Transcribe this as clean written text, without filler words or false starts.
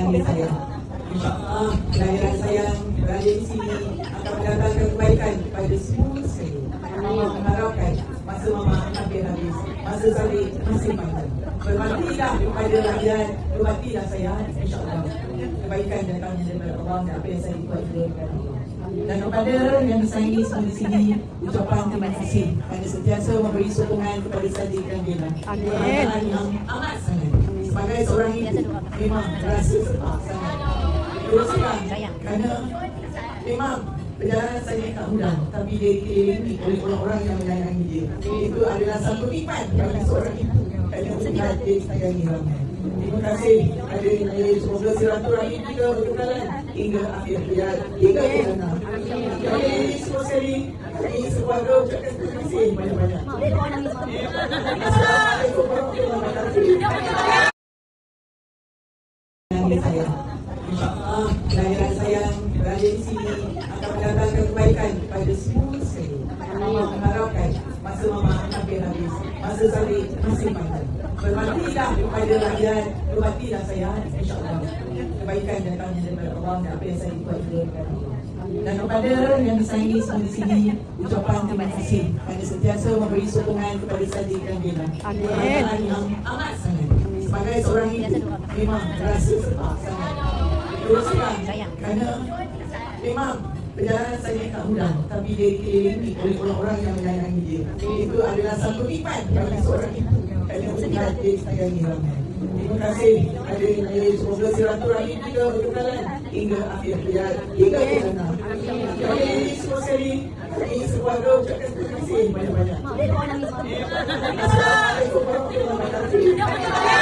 Nabi saya. InsyaAllah kelahiran saya berada di sini akan mendatangkan kebaikan kepada semua sekali. Mama mengharapkan masa Mama hampir habis, masa saya masih panjang. Berbaktilah kepada rakyat, berbaktilah saya, insyaAllah kebaikan datangnya daripada Allah dan apa yang saya buat daripada Allah. Dan kepada yang disayangi semua di sini, ucapan terima kasih kerana sentiasa memberi sokongan kepada saya dan Bella. Amin. Yang amat sangat. Sebagai seorang ibu, memang rasa sepak sangat. Terus terang, kerana memang perjalanan saya tak mudah, tapi dia dikelilingi oleh orang-orang yang menyayangi dia. Itu adalah satu nikmat bagi seorang ibu kerana melihat dia sayangi ramai. Terima kasih hadirin hadirin, semoga silaturahmi kita berkenalan hingga akhir hayat, hingga jannah. Hadirin semua sekali, kami sekeluarga ucapkan terima kasih banyak-banyak. Assalamualaikum warahmatullahi wabarakatuh. Saya, InsyaAllah kelahiran saya berada di sini akan mendatangkan kebaikan kepada semua sekali. Mama mengharapkan masa Mama hampir habis, masa saya masih panjang. Berbaktilah kepada rakyat, berbaktilah saya, insyaAllah kebaikan datangnya daripada Allah dan apa yang saya buat daripada Allah. Dan kepada yang disayangi semua di sini, ucapan terima kasih kerana sentiasa memberi sokongan kepada saya dan Bella. Amin. Yang amat sangat. Sebagai seorang ibu, memang rasa sepak sangat. Terus terang, kerana memang perjalanan saya tak mudah, tapi dia dikelilingi oleh orang-orang yang menyayangi dia. Itu adalah satu nikmat bagi seorang ibu kerana melihat dia sayangi ramai. Terima kasih hadirin hadirin, semoga silaturahmi kita berkenalan hingga akhir hayat, hingga jannah. Hadirin semua sekali, kami sekeluarga ucapkan terima kasih banyak-banyak. Assalamualaikum warahmatullahi wabarakatuh.